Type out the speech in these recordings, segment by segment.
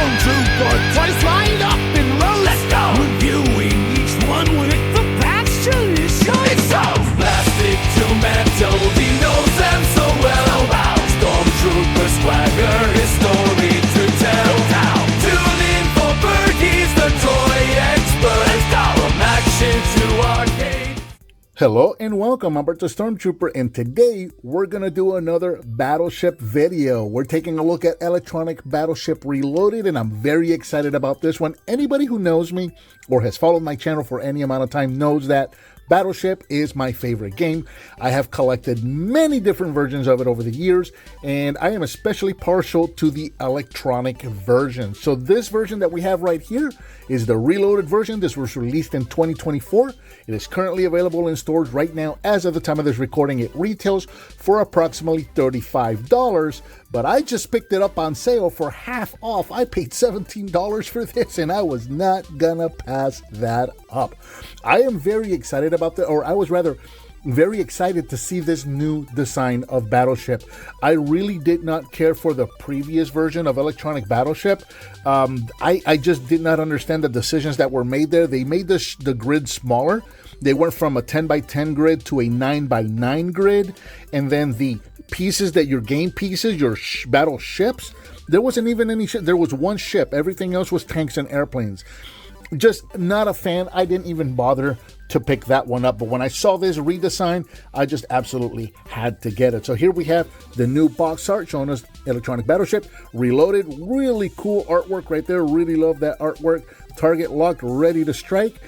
Stormtrooper twice lined up in rows. Let's go! Reviewing each one with the passion is showing. It's so plastic to metal, he knows them so well. Oh, wow. Stormtrooper swagger, his story to tell. Tune in for Bert, he's the toy expert. Let's go! From action to arcade. Hello and welcome, I'm Bert the Stormtrooper, and today we're going to do another Battleship video. We're taking a look at Electronic Battleship Reloaded, and I'm very excited about this one. Anybody who knows me or has followed my channel for any amount of time knows that Battleship is my favorite game. I have collected many different versions of it over the years, and I am especially partial to the electronic version. So this version that we have right here is the Reloaded version. This was released in 2024. It is currently available in stores right now. As of the time of this recording, it retails for approximately $35, but I just picked it up on sale for half off. I paid $17 for this, and I was not gonna pass that up. I am very excited about that, or I was rather very excited to see this new design of Battleship. I really did not care for the previous version of Electronic Battleship. I just did not understand the decisions that were made there. They made the grid smaller. They went from a 10 by 10 grid to a 9 by 9 grid, and then the pieces that your game pieces, your battle ships, there wasn't even any ship. There was one ship. Everything else was tanks and airplanes. Just not a fan. I didn't even bother to pick that one up, but when I saw this redesign, I just absolutely had to get it. So here we have the new box art showing us Electronic Battleship Reloaded. Really cool artwork right there. Really love that artwork. Target locked, ready to strike.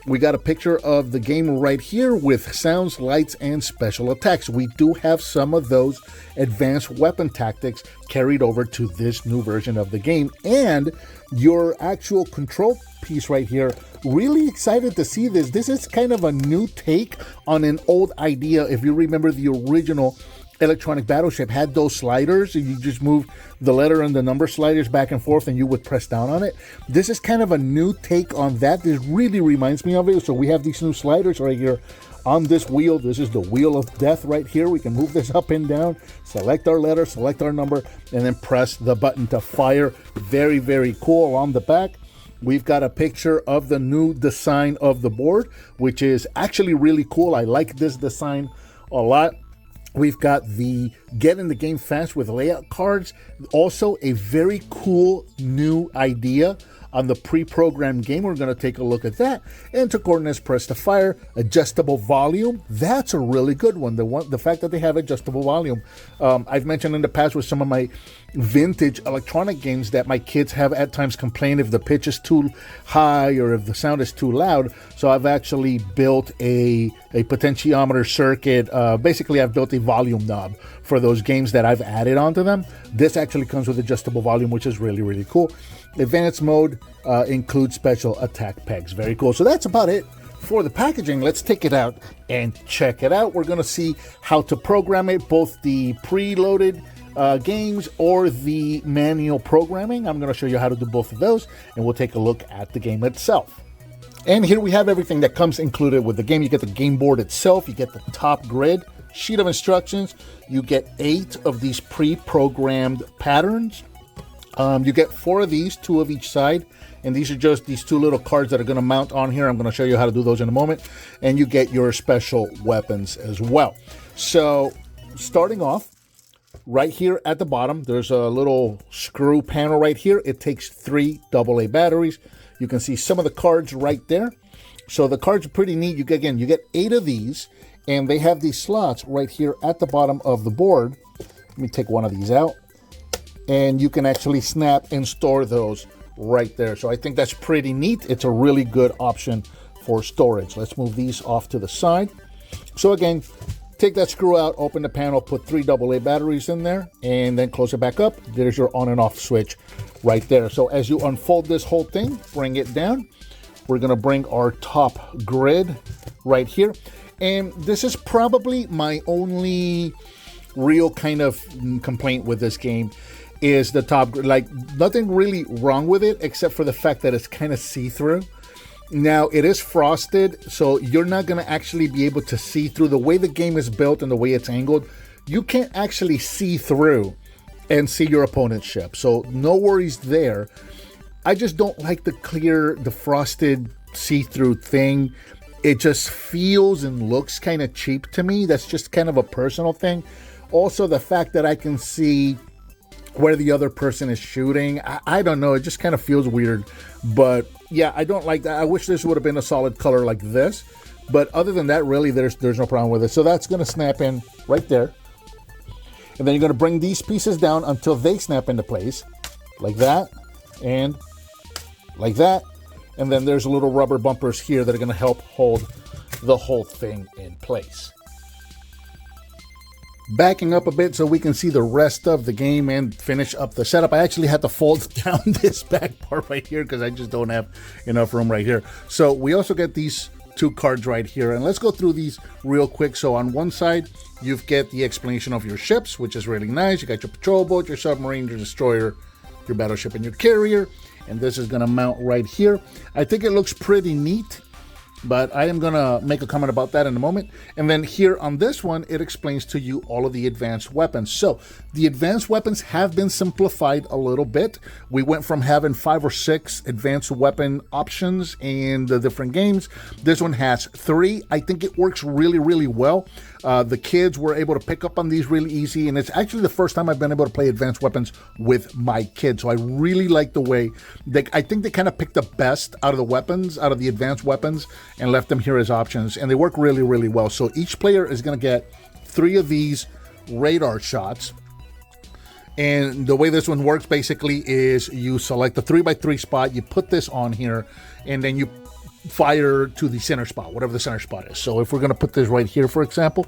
We got a picture of the game right here with sounds, lights, and special attacks. We do have some of those advanced weapon tactics carried over to this new version of the game. And your actual control piece right here, really excited to see this. This is kind of a new take on an old idea. If you remember, the original Electronic Battleship had those sliders, and you just move the letter and the number sliders back and forth and you would press down on it. This is kind of a new take on that. This really reminds me of it. So we have these new sliders right here on this wheel. This is the wheel of death right here. We can move this up and down, select our letter, select our number, and then press the button to fire. Very, very cool. On the back, we've got a picture of the new design of the board, which is actually really cool. I like this design a lot. We've got the Get in the Game Fast with layout cards. Also a very cool new idea on the pre-programmed game. We're going to take a look at that. Enter coordinates, press to fire. Adjustable volume. That's a really good one. The fact that they have adjustable volume. I've mentioned in the past with some of my vintage electronic games that my kids have at times complained if the pitch is too high or if the sound is too loud. So I've actually built a potentiometer circuit. Basically, I've built a volume knob for those games that I've added onto them. This actually comes with adjustable volume, which is really, really cool. Advanced mode includes special attack pegs. Very cool. So that's about it for the packaging. Let's take it out and check it out. We're going to see how to program it, both the preloaded games or the manual programming. I'm going to show you how to do both of those, and we'll take a look at the game itself. And here we have everything that comes included with the game. You get the game board itself, you get the top grid, sheet of instructions, you get 8 of these pre-programmed patterns. You get 4 of these, 2 of each side, and these are just these 2 little cards that are going to mount on here. I'm going to show you how to do those in a moment, and you get your special weapons as well. So starting off, right here at the bottom, there's a little screw panel right here. It takes 3 AA batteries. You can see some of the cards right there. So the cards are pretty neat. You get 8 of these, and they have these slots right here at the bottom of the board. Let me take one of these out, and you can actually snap and store those right there. So I think that's pretty neat. It's a really good option for storage. Let's move these off to the side. So again, take that screw out, open the panel, put 3 AA batteries in there, and then close it back up. There's your on and off switch right there. So as you unfold this whole thing, bring it down. We're going to bring our top grid right here. And this is probably my only real kind of complaint with this game is the top grid. Like, nothing really wrong with it except for the fact that it's kind of see-through. Now, it is frosted, so you're not going to actually be able to see through. The way the game is built and the way it's angled, you can't actually see through and see your opponent's ship. So no worries there. I just don't like the frosted see-through thing. It just feels and looks kind of cheap to me. That's just kind of a personal thing. Also, the fact that I can see where the other person is shooting, I don't know. It just kind of feels weird. But yeah, I don't like that. I wish this would have been a solid color like this. But other than that, really, there's no problem with it. So that's going to snap in right there. And then you're going to bring these pieces down until they snap into place. Like that. And like that. And then there's little rubber bumpers here that are going to help hold the whole thing in place. Backing up a bit so we can see the rest of the game and finish up the setup. I actually had to fold down this back part right here because I just don't have enough room right here. So we also get these two cards right here, and let's go through these real quick. So on one side, you get the explanation of your ships, which is really nice. You got your patrol boat, your submarine, your destroyer, your battleship, and your carrier. And this is going to mount right here. I think it looks pretty neat, but I am going to make a comment about that in a moment. And then here on this one, it explains to you all of the advanced weapons. So the advanced weapons have been simplified a little bit. We went from having 5 or 6 advanced weapon options in the different games. This one has 3. I think it works really, really well. The kids were able to pick up on these really easy, and it's actually the first time I've been able to play advanced weapons with my kids. So I really like the way I think they kind of picked the best out of the weapons, out of the advanced weapons, and left them here as options, and they work really, really well. So each player is going to get 3 of these radar shots. And the way this one works basically is you select the 3x3 spot, you put this on here, and then you fire to the center spot, whatever the center spot is. So if we're going to put this right here, for example,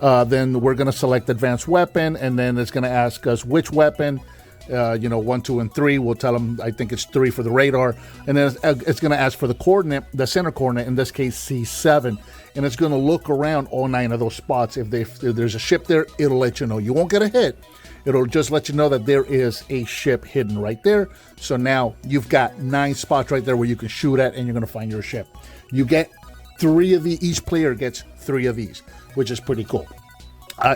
then we're going to select advanced weapon, and then it's going to ask us which weapon, 1, 2, and 3. We'll tell them, I think it's 3 for the radar, and then it's going to ask for the coordinate, the center coordinate, in this case C7, and it's going to look around all 9 of those spots. If there's a ship there, it'll let you know. You won't get a hit. It'll just let you know that there is a ship hidden right there. So now you've got 9 spots right there where you can shoot at, and you're going to find your ship. You get 3 of these. Each player gets 3 of these, which is pretty cool.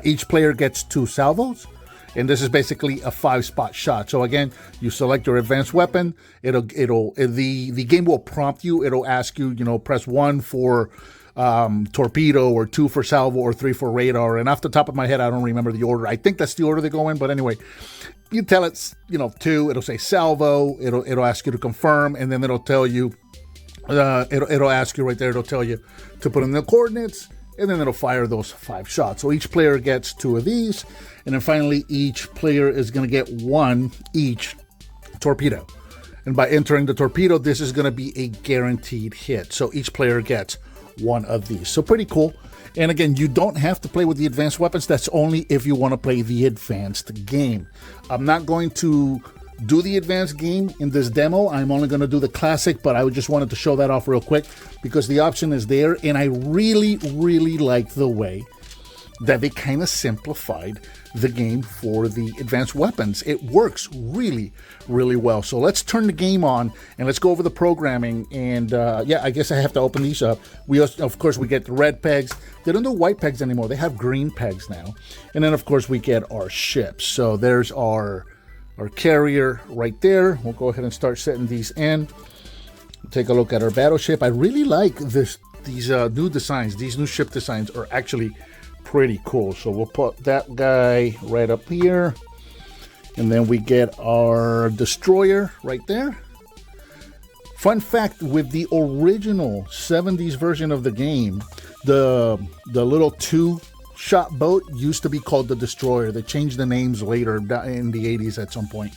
Each player gets 2 salvos, and this is basically a 5-spot shot. So again, you select your advanced weapon. The game will prompt you. It'll ask you, press 1 for torpedo, or 2 for salvo, or 3 for radar. And off the top of my head, I don't remember the order. I think that's the order they go in, but anyway, you tell it 2, it'll say salvo, it'll ask you to confirm, and then it'll tell you, it'll ask you right there, it'll tell you to put in the coordinates, and then it'll fire those 5 shots. So each player gets 2 of these, and then finally each player is going to get 1 each torpedo. And by entering the torpedo, this is going to be a guaranteed hit. So each player gets 1 of these. So pretty cool. And again, you don't have to play with the advanced weapons. That's only if you want to play the advanced game. I'm not going to do the advanced game in this demo. I'm only going to do the classic, but I just wanted to show that off real quick because the option is there, and I really, really like the way that they kind of simplified the game for the advanced weapons. It works really, really well. So let's turn the game on and let's go over the programming. And I guess I have to open these up. We also, of course, we get the red pegs. They don't do white pegs anymore. They have green pegs now. And then, of course, we get our ships. So there's our carrier right there. We'll go ahead and start setting these in. Take a look at our battleship. I really like these new designs. These new ship designs are actually pretty cool. So we'll put that guy right up here, and then we get our destroyer right there. Fun fact, with the original 70s version of the game, the little 2-shot boat used to be called the destroyer. They changed the names later in the 80s at some point.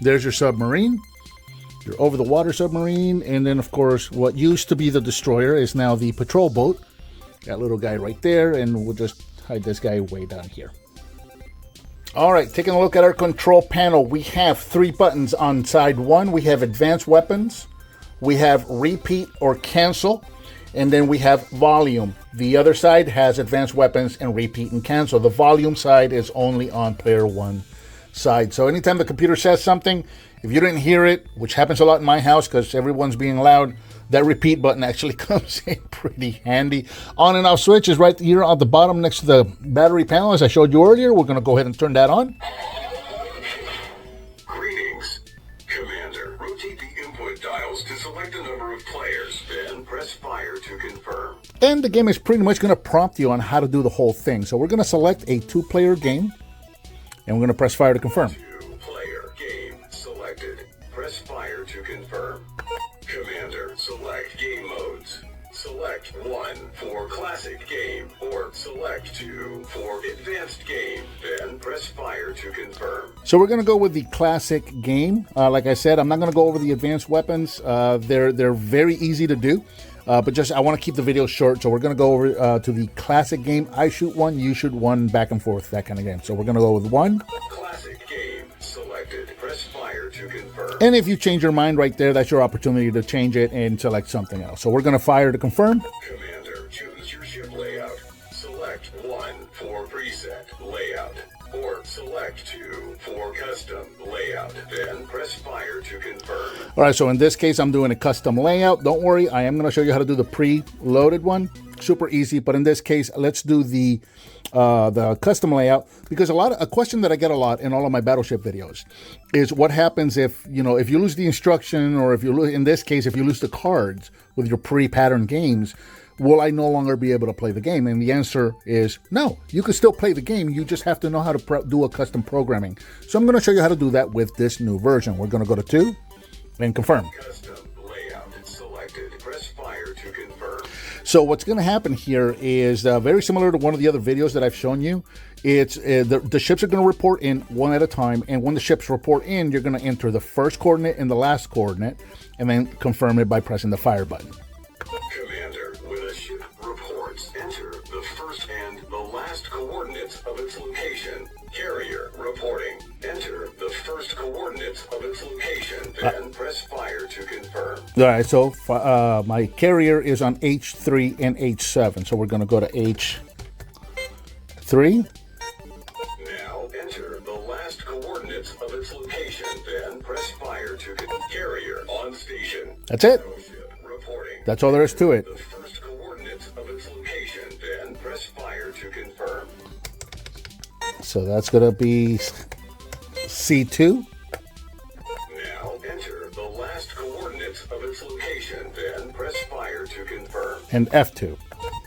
There's your submarine, your over the water submarine, and then of course what used to be the destroyer is now the patrol boat. That little guy right there, and we'll just hide this guy way down here. All right, taking a look at our control panel, we have 3 buttons on side 1. We have advanced weapons, we have repeat or cancel, and then we have volume. The other side has advanced weapons and repeat and cancel. The volume side is only on player 1 side. So anytime the computer says something, if you didn't hear it, which happens a lot in my house because everyone's being loud, that repeat button actually comes in pretty handy. On and off switch is right here on the bottom next to the battery panel, as I showed you earlier. We're going to go ahead and turn that on. tiles to select a number of players, then press fire to confirm. And the game is pretty much going to prompt you on how to do the whole thing. So we're going to select a 2-player game, and we're going to press fire to confirm. 2-player game selected. Press fire to confirm. Commander, select game modes. Select 1 for classic game, or select 2 for advanced game, then press fire to confirm. So we're going to go with the classic game. Like I said, I'm not going to go over the advanced weapons. They're very easy to do, but just I want to keep the video short. So we're going to go over to the classic game. I shoot one, you shoot one, back and forth, that kind of game. So we're going to go with 1. Classic game selected. Press fire to confirm. And if you change your mind right there, that's your opportunity to change it and select something else. So we're going to fire to confirm. Commander, choose your ship layout. Select 1 for preset layout, or select 2 for custom layout, then press fire to confirm. All right, so in this case, I'm doing a custom layout. Don't worry, I am going to show you how to do the pre-loaded one. Super easy, but in this case, let's do the custom layout, because a question that I get a lot in all of my Battleship videos is what happens if you lose the instruction, or if you lose, in this case, if you lose the cards with your pre-patterned games, will I no longer be able to play the game? And the answer is no. You can still play the game. You just have to know how to do a custom programming. So I'm going to show you how to do that with this new version. We're going to go to 2 and confirm. Custom layout selected. Press fire to confirm. So what's going to happen here is very similar to one of the other videos that I've shown you. It's the ships are going to report in one at a time, and when the ships report in, you're going to enter the first coordinate and the last coordinate, and then confirm it by pressing the fire button. Commander, when a ship reports, enter the first and the last coordinates of its location. Carrier reporting. Enter the first coordinates of its location, then press fire to confirm. All right, so my carrier is on H3 and H7, so we're going to go to H3. Now enter the last coordinates of its location, then press fire to carrier on station. That's it. Ship reporting. That's all there is to it. The first coordinates of its location, then press fire to confirm. So that's going to be C2. Now enter the last coordinates of its location, then press fire to confirm. And F2.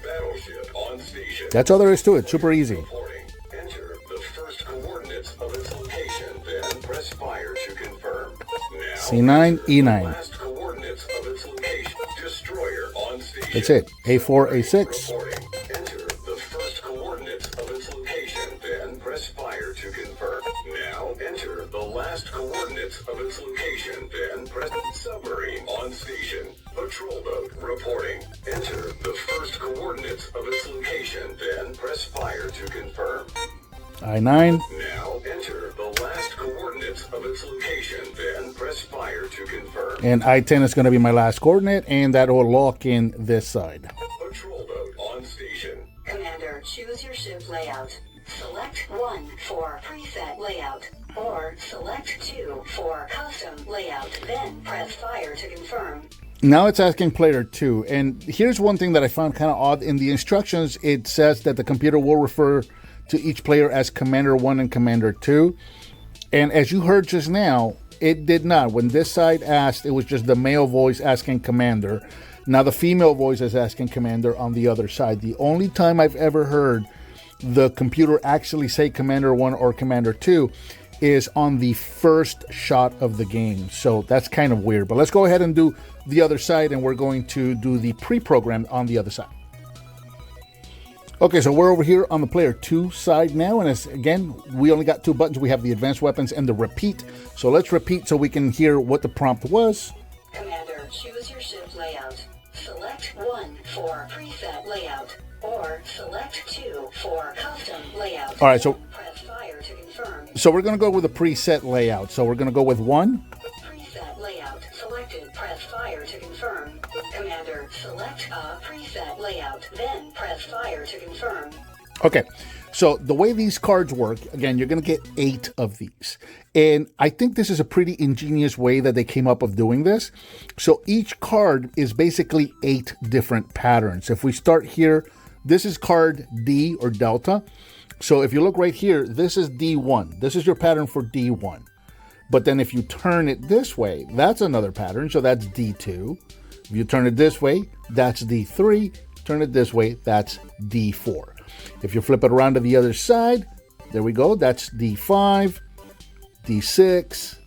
Battleship on station. That's all there is to it. Super easy. Reporting. Enter the first coordinates of its location, then press fire to confirm. Now C9, E9. last coordinates of its location. Destroyer on station. That's it. A4, A6. Reporting. Enter the first coordinates of its location, then press fire to confirm. Now enter the last coordinates of its location, then press submarine on station. Patrol boat reporting. Enter the first coordinates of its location, then press fire to confirm. I9. Now enter the last coordinates of its location, then press fire to confirm. And I10 is going to be my last coordinate, and that will lock in this side. Patrol boat on station. Commander, choose your ship layout. Select 1 for preset layout, or select 2 for custom layout, then press fire to confirm. Now it's asking player 2, and here's one thing that I found kind of odd. In the instructions, it says that the computer will refer to each player as Commander 1 and Commander 2, and as you heard just now, it did not. When this side asked, it was just the male voice asking Commander. Now the female voice is asking Commander on the other side. The only time I've ever heard the computer actually say Commander 1 or Commander 2 is on the first shot of the game. So that's kind of weird. But let's go ahead and do the other side, and we're going to do the pre-programmed on the other side. Okay, so we're over here on the player 2 side now, and again, we only got 2 buttons. We have the advanced weapons and the repeat. So let's repeat so we can hear what the prompt was. Commander, choose your ship layout. Select 1 for preset layout, or select 2 for custom layout. All right, so press fire to confirm. So we're going to go with a preset layout. So we're going to go with 1. Preset layout selected. Press fire to confirm. Commander, select a preset layout, then press fire to confirm. Okay, so the way these cards work, again, you're going to get 8 of these. And I think this is a pretty ingenious way that they came up with doing this. So each card is basically 8 different patterns. If we start here, this is card D or Delta. So if you look right here, this is D1. This is your pattern for D1. But then if you turn it this way, that's another pattern. So that's D2. If you turn it this way, that's D3. Turn it this way, that's D4. If you flip it around to the other side, there we go. That's D5, D6,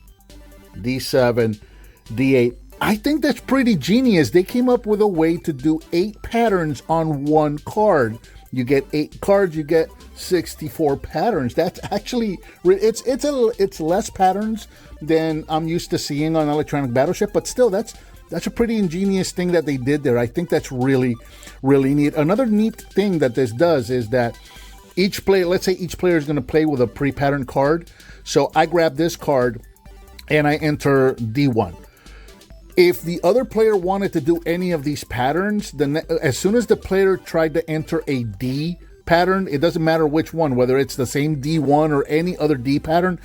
D7, D8. I think that's pretty genius. They came up with a way to do 8 patterns on one card. You get 8 cards, you get 64 patterns. That's actually, it's less patterns than I'm used to seeing on Electronic Battleship, but still, that's a pretty ingenious thing that they did there. I think that's really, really neat. Another neat thing that this does is that each player, let's say each player is going to play with a pre-patterned card. So I grab this card and I enter D1. If the other player wanted to do any of these patterns, then as soon as the player tried to enter a D pattern, it doesn't matter which one, whether it's the same D1 or any other D pattern,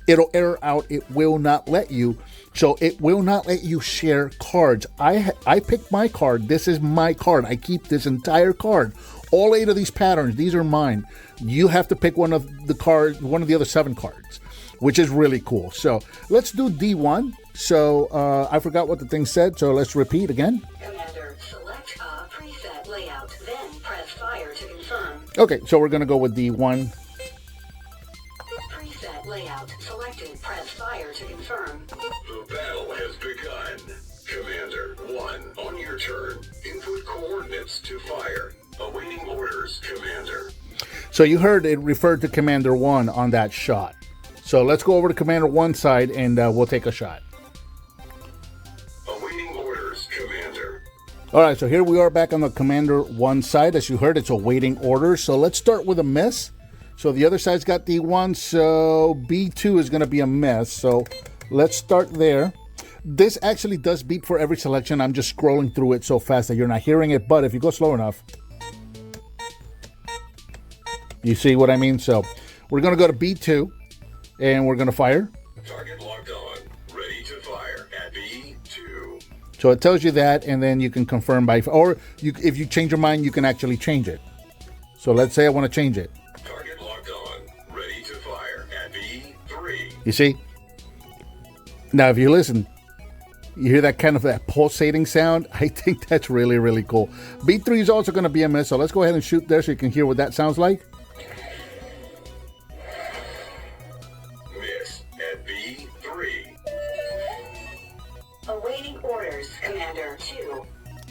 it'll error out. It will not let you. So it will not let you share cards. I picked my card. This is my card. I keep this entire card. All 8 of these patterns, these are mine. You have to pick one of the other 7 cards, which is really cool. So let's do D1. So I forgot what the thing said, so let's repeat again. Commander, select a preset layout, then press fire to confirm. Okay, so we're going to go with D1. Preset layout selected, press fire to confirm. The battle has begun. Commander 1, on your turn, input coordinates to fire. Awaiting orders, Commander. So you heard it referred to Commander 1 on that shot. So let's go over to Commander 1 side and we'll take a shot. Awaiting orders, Commander. All right, so here we are back on the Commander 1 side. As you heard, it's awaiting orders. So let's start with a miss. So the other side's got D1, so B2 is going to be a miss. So let's start there. This actually does beep for every selection. I'm just scrolling through it so fast that you're not hearing it. But if you go slow enough, you see what I mean? So we're going to go to B2 and we're going to fire. Target locked on. Ready to fire at B2. So it tells you that, and then you can confirm by, or if you change your mind, you can actually change it. So let's say I want to change it. Target locked on. Ready to fire at B3. You see? Now, if you listen, you hear that kind of that pulsating sound. I think that's really, really cool. B3 is also going to be a miss, so let's go ahead and shoot there so you can hear what that sounds like. Miss at B3. Awaiting orders, Commander 2. All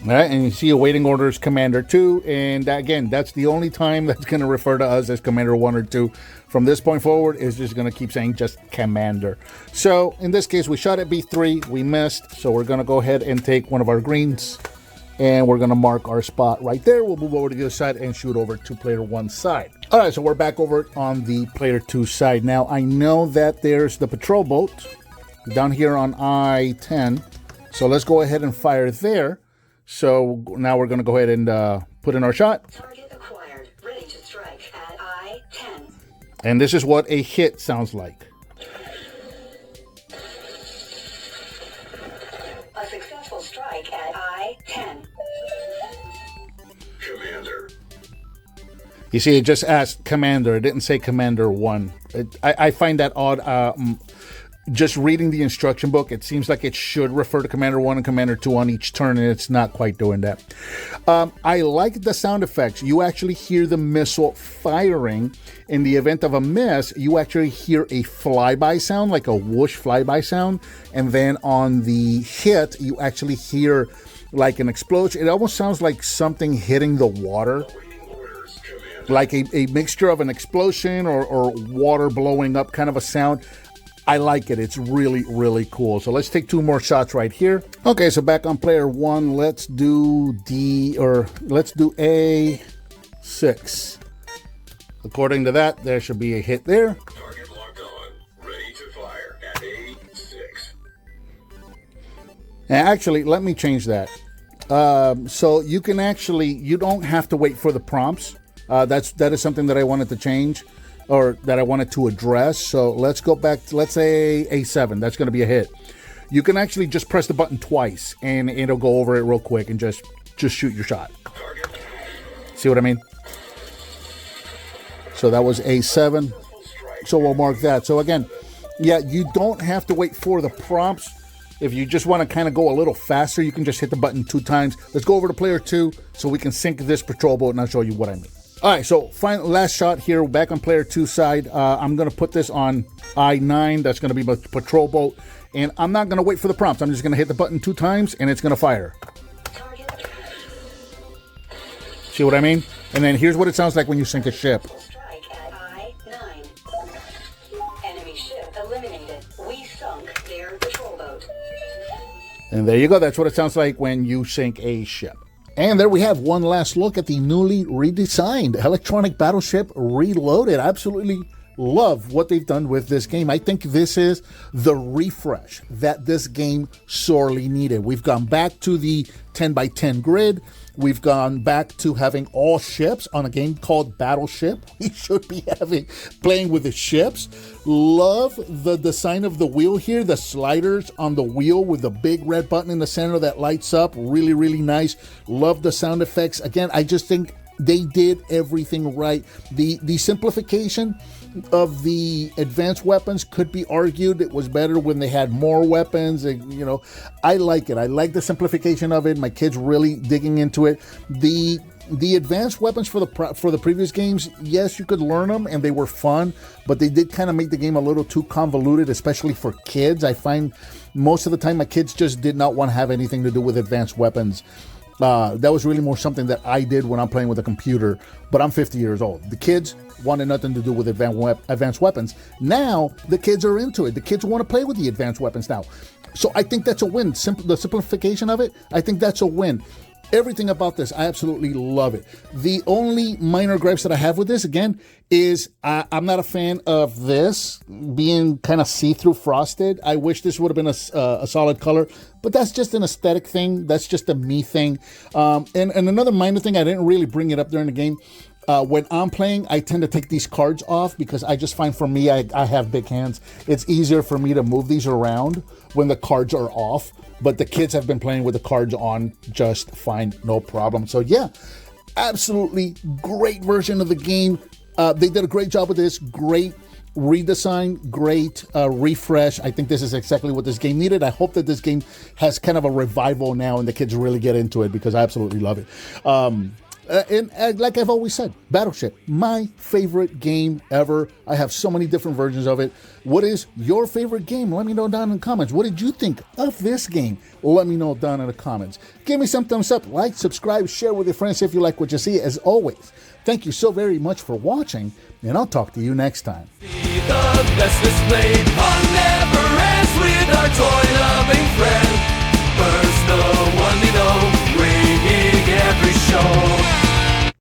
right, and you see awaiting orders Commander 2, and that, again, that's the only time that's going to refer to us as Commander 1 or 2. From this point forward, is just going to keep saying just Commander. So in this case, we shot at B3, we missed, so we're going to go ahead and take one of our greens, and we're going to mark our spot right there. We'll move over to the other side and shoot over to player 1 side. All right, so we're back over on the player 2 side. Now, I know that there's the patrol boat down here on I-10, so let's go ahead and fire there. So now we're going to go ahead and put in our shot. Target acquired. Ready to strike at I-10. And this is what a hit sounds like. A successful strike at I-10. Commander. You see, it just asked Commander. It didn't say Commander 1. I find that odd. Just reading the instruction book, it seems like it should refer to Commander 1 and Commander 2 on each turn, and it's not quite doing that. I like the sound effects. You actually hear the missile firing. In the event of a miss, you actually hear a flyby sound, like a whoosh flyby sound. And then on the hit, you actually hear like an explosion. It almost sounds like something hitting the water. Like a mixture of an explosion or water blowing up kind of a sound. I like it. It's really, really cool. So let's take 2 more shots right here. Okay, so back on player 1, let's do A6. According to that, there should be a hit there. Target locked on. Ready to fire at A6. And actually, let me change that. So you can actually, you don't have to wait for the prompts. That is something that I wanted to change, or that I wanted to address. So let's go back to, let's say A7. That's going to be a hit. You can actually just press the button twice and it'll go over it real quick and just shoot your shot. See what I mean? So that was A7. So we'll mark that. So again, Yeah, you don't have to wait for the prompts. If you just want to kind of go a little faster, you can just hit the button 2 times. Let's go over to player 2 so we can sync this patrol boat and I'll show you what I mean. All right, so last shot here, back on player 2 side. I'm going to put this on I-9. That's going to be my patrol boat. And I'm not going to wait for the prompts. I'm just going to hit the button 2 times and it's going to fire. See what I mean? And then here's what it sounds like when you sink a ship. Strike at I-9. Enemy ship eliminated. We sunk their patrol boat. And there you go. That's what it sounds like when you sink a ship. And there we have one last look at the newly redesigned Electronic Battleship Reloaded. I absolutely love what they've done with this game. I think this is the refresh that this game sorely needed. We've gone back to the 10x10 grid. We've gone back to having all ships on a game called Battleship. We should be playing with the ships. Love the design of the wheel here. The sliders on the wheel with the big red button in the center that lights up. Really, really nice. Love the sound effects. Again, I just think they did everything right. The simplification of the advanced weapons could be argued. It was better when they had more weapons. You know, I like it. I like the simplification of it. My kids really digging into it. The advanced weapons for the previous games, yes, you could learn them and they were fun, but they did kind of make the game a little too convoluted, especially for kids. I find most of the time my kids just did not want to have anything to do with advanced weapons. That was really more something that I did when I'm playing with a computer, but I'm 50 years old. The kids wanted nothing to do with advanced weapons. Now, the kids are into it. The kids want to play with the advanced weapons now. So I think that's a win. The simplification of it, I think that's a win. Everything about this, I absolutely love it. The only minor gripes that I have with this, again, is I'm not a fan of this being kind of see-through frosted. I wish this would have been a solid color, but that's just an aesthetic thing. That's just a me thing. And another minor thing, I didn't really bring it up during the game. When I'm playing, I tend to take these cards off because I just find for me, I have big hands. It's easier for me to move these around when the cards are off. But the kids have been playing with the cards on just fine, no problem. So yeah, absolutely great version of the game. They did a great job with this. Great redesign, great refresh. I think this is exactly what this game needed. I hope that this game has kind of a revival now and the kids really get into it because I absolutely love it. And like I've always said, Battleship, my favorite game ever. I have so many different versions of it. What is your favorite game? Let me know down in the comments. What did you think of this game? Let me know down in the comments. Give me some thumbs up, like, subscribe, share with your friends if you like what you see. As always, thank you so very much for watching, and I'll talk to you next time. The best displayed on never ends with our toy-loving